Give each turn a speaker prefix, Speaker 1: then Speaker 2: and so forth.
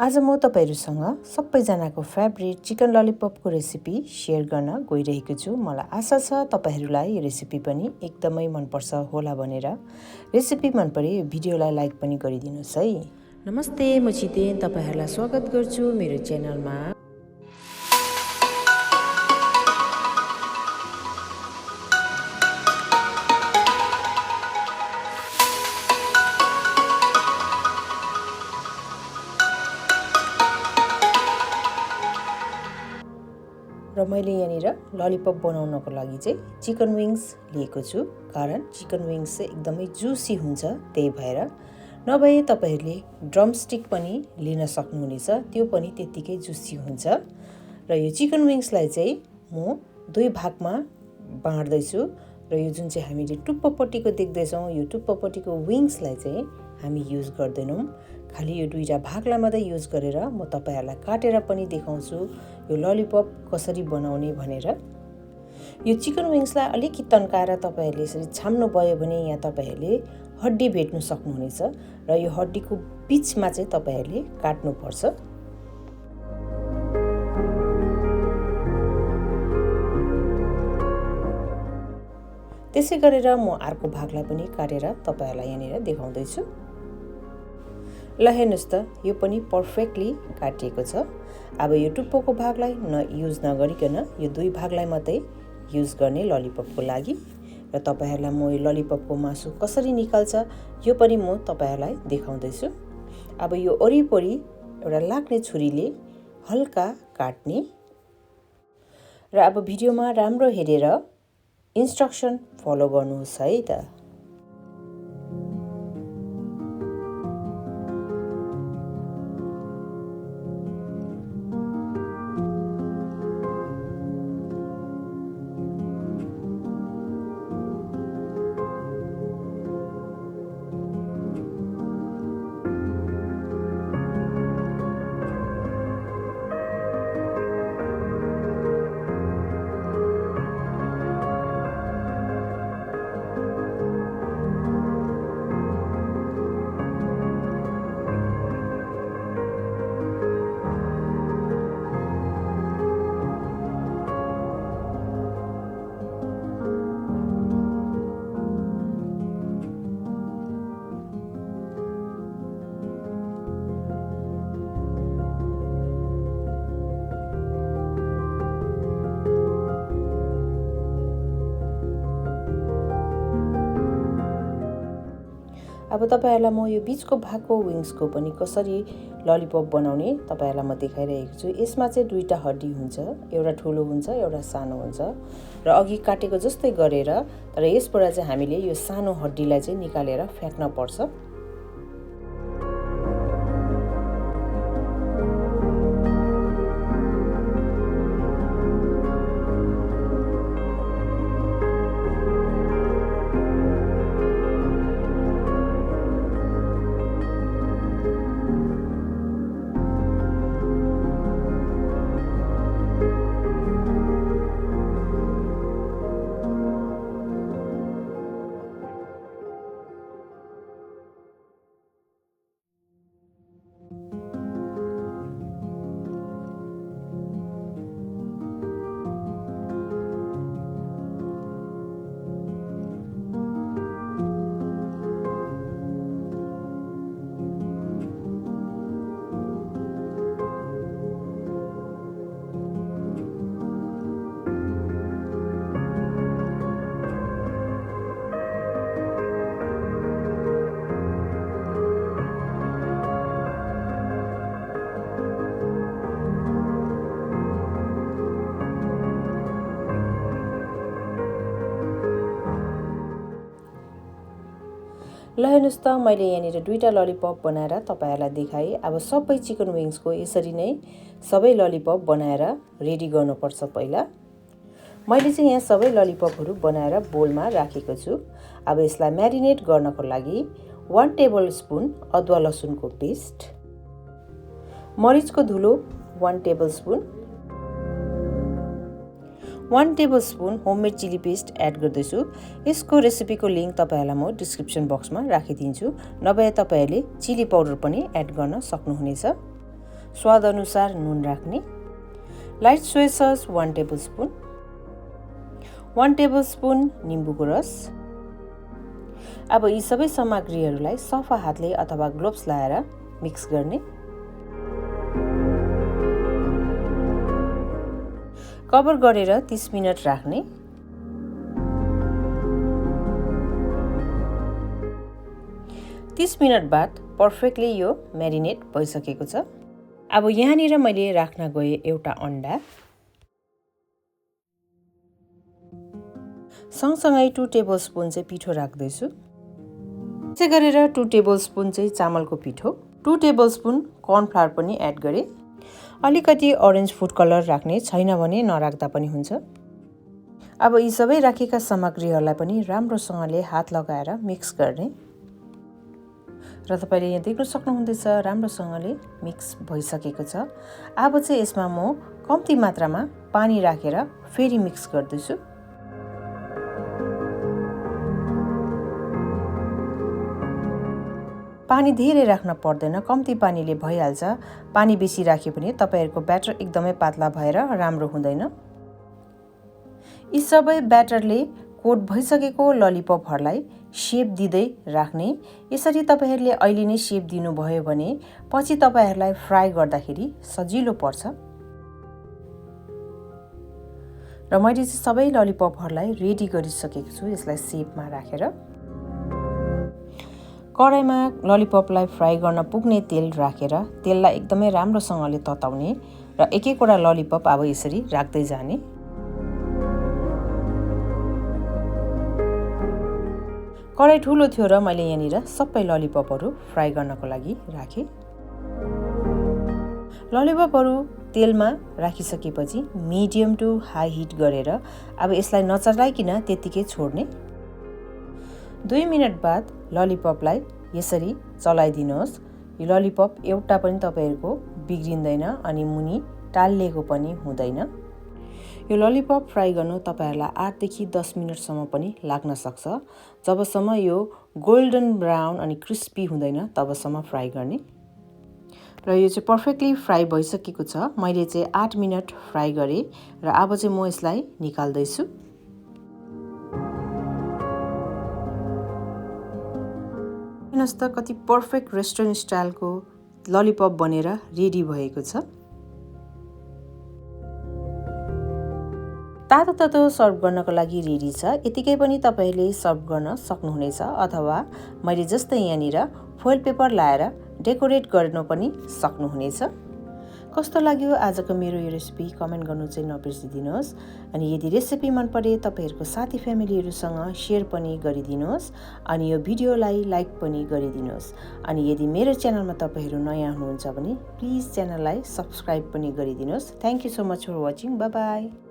Speaker 1: आज म तपाईहरुसँग सबैजनाको फेभरेट चिकन ललिपपको रेसिपी शेयर गर्न गइरहेको छु। मलाई आशा छ तपाईहरुलाई यो रेसिपी पनि एकदमै मन पर्छ होला भनेर। रेसिपी मन परे यो भिडियोलाई लाइक पनि गरिदिनुस् है। नमस्ते, म छितेन तपाईहरुलाई स्वागत गर्छु मेरो च्यानलमा। र मैले यहाँनिर ललिपप बनाउनको लागि चाहिँ चिकन विंग्स लिएको छु। कारण चिकन विंग्स चाहिँ एकदमै जुसी हुन्छ, त्यही भएर। नभए तपाईहरुले ड्रम स्टिक पनि लिन सक्नुहुनेछ, त्यो पनि त्यतिकै जुसी हुन्छ। र यो चिकन विंग्सलाई चाहिँ म दुई भागमा बाँड्दै छु। र यो जुन चाहिँ हामीले टुप्पोपट्टिको देख्दै छौं, यो टुप्पोपट्टिको विंग्सलाई चाहिँ हामी युज गर्दैनौं। खाली यो दुईटा भागलाई मात्रै युज गरेर म तपाईहरुलाई काटेर पनि देखाउँछु यो ललिपप कसरी बनाउने भनेर। यो चिकन विंग्सलाई अलिकति तन्काएर तपाईहरुले यसरी छाम्नु भयो भने यहाँ तपाईहरुले हड्डी भेट्नु सक्नुहुनेछ र यो हड्डीको बीचमा चाहिँ तपाईहरुले काट्नु पर्छ। त्यसै गरेर म अर्को भागलाई पनि काटेर तपाईहरुलाई यहाँनिर देखाउँदै छु। ल हेर्नुस् त, यो पनि पर्फेक्टली काटिएको छ। अब यो टुप्पोको भागलाई युज नगरिकन यो दुई भागलाई मात्रै युज गर्ने ललिपपको लागि। र तपाईहरुलाई म यो ललिपपको मासु कसरी निकाल्छ यो पनि म तपाईहरुलाई देखाउँदै छु। अब यो वरिपरि एउटा लाग्ने छुरीले हल्का काट्ने र अब भिडियोमा राम्रो हेरेर इन्स्ट्रक्सन फलो गर्नुहोस् है त। अब तपाईहरुलाई म यो बीचको भागको विंग्सको पनि कसरी ललिपप बनाउने तपाईहरुलाई म देखाइरहेको छु। यसमा चाहिँ दुईटा हड्डी हुन्छ, एउटा ठुलो हुन्छ, एउटा सानो हुन्छ। र अघि काटेको जस्तै गरेर तर यसबाट चाहिँ हामीले यो सानो हड्डीलाई चाहिँ निकालेर फ्याक्न पर्छ। ल हेर्नुस् त, मैले यहाँनिर दुईटा ललिपप बनाएर तपाईहरुलाई देखाएँ। अब सबै चिकन विंग्सको यसरी नै सबै ललिपप बनाएर रेडी गर्नुपर्छ पहिला। मैले चाहिँ यहाँ सबै ललिपपहरु बनाएर बोलमा राखेको छु। अब यसलाई म्यारिनेट गर्नको लागि 1 टेबलस्पुन अदुवा लसुनको पेस्ट, मरिचको धुलो 1 टेबलस्पुन, 1 टेबलस्पुन होममेड चिली पेस्ट एड गर्दैछु। यसको रेसिपीको लिंक तपाईहरुलाई म डिस्क्रिप्सन बक्समा राखिदिन्छु। नभए तपाईहरुले चिली पाउडर पनि एड गर्न सक्नुहुनेछ। स्वाद अनुसार नुन राख्ने, लाइट सोया सस 1 टेबलस्पुन, 1 टेबलस्पुन निम्बुको रस। अब यी सबै सामग्रीहरूलाई सफा हातले अथवा ग्लोभ्स लगाएर मिक्स गर्ने। कभर गरेर 30 मिनट राख्ने। मिनट बाद पर्फेक्टली यो म्यारिनेट भइसकेको छ। अब यहाँनिर मैले राख्न गए एउटा अन्डा, सँगसँगै 2 टेबलस्पुन चाहिँ पिठो राख्दैछु। त्यसै गरेर 2 टेबलस्पुन चाहिँ चामलको पिठो, 2 टेबलस्पुन कर्नफ्लावर पनि एड गरे। अलिकति अरेन्ज फुड कलर राख्ने, छैन भने नराख्दा पनि हुन्छ। अब यी सबै राखेका सामग्रीहरूलाई पनि राम्रोसँगले हात लगाएर मिक्स गर्ने र तपाईले यहाँ देख्न सक्नुहुँदैछ राम्रोसँगले मिक्स भइसकेको छ। अब चाहिँ यसमा म कम्ती मात्रामा पानी राखेर फेरि मिक्स गर्दैछु। पानी धेरै राख्न पर्दैन, कम्ती पानीले भइहाल्छ। पानी बेसी राख्यो भने तपाईहरुको ब्याटर एकदमै पातला भएर राम्रो हुँदैन। यी सबै ब्याटरले कोट भइसकेको ललिपपहरूलाई शेप दिँदै राख्ने। यसरी तपाईहरुले अहिले नै शेप दिनुभयो भने पछि तपाईहरुलाई फ्राई गर्दाखेरि सजिलो पर्छ। र मैले चाहिँ सबै ललिपपहरूलाई रेडी गरिसकेको छु यसलाई शेपमा राखेर। कराईमा ललिपपलाई फ्राई गर्न पुग्ने तेल राखेर तेललाई एकदमै राम्रोसँगले तताउने र एक-एकवटा ललिपप अब यसरी राख्दै जाने। कराई ठुलो थियो र मैले यहाँनिर सबै ललिपपहरू फ्राई गर्नको लागि राखेँ। ललिपपहरू तेलमा राखिसकेपछि मिडियम टु हाई हिट गरेर अब यसलाई नचलाइकिन त्यतिकै छोड्ने। 2 मिनट बाद ललिपपलाई यसरी चलाइदिनुहोस्। यो ललिपप एउटा पनि तपाईहरुको बिग्रिँदैन अनि मुनि टाल्लिएको पनि हुँदैन। यो ललिपप फ्राई गर्नु तपाईहरुलाई 8 देखि 10 मिनेटसम्म पनि लाग्न सक्छ। जबसम्म यो गोल्डन ब्राउन अनि क्रिस्पी हुँदैन तबसम्म फ्राई गर्ने। र यो चाहिँ पर्फेक्टली फ्राई भइसकेको छ। मैले चाहिँ 8 मिनट फ्राई गरे र अब चाहिँ म यसलाई निकाल्दै छु। हेर्नुस् त कति पर्फेक्ट रेस्टुरेन्ट स्टाइलको ललिपप बनेर रेडी भएको छ। तातो तातो सर्भ गर्नको लागि रेडी छ। यतिकै पनि तपाईले सर्भ गर्न सक्नुहुनेछ अथवा मैले जस्तै यहाँनिर फोइल पेपर लाएर डेकोरेट गर्न पनि सक्नुहुनेछ। कस्तो लाग्यो आजको मेरो यो रेसिपी कमेन्ट गर्नु चाहिँ नबिर्सिदिनुहोस्। अनि यदि रेसिपी मन परे तपाईहरुको साथी फ्यामिलीहरुसँग शेयर पनि गरिदिनुहोस् अनि यो भिडियोलाई लाइक पनि गरिदिनुहोस्। अनि यदि मेरो च्यानलमा तपाईहरु नयाँ हुनुहुन्छ भने प्लिज च्यानललाई सब्स्क्राइब पनि गरिदिनुहोस्। Thank you so much for watching. Bye by.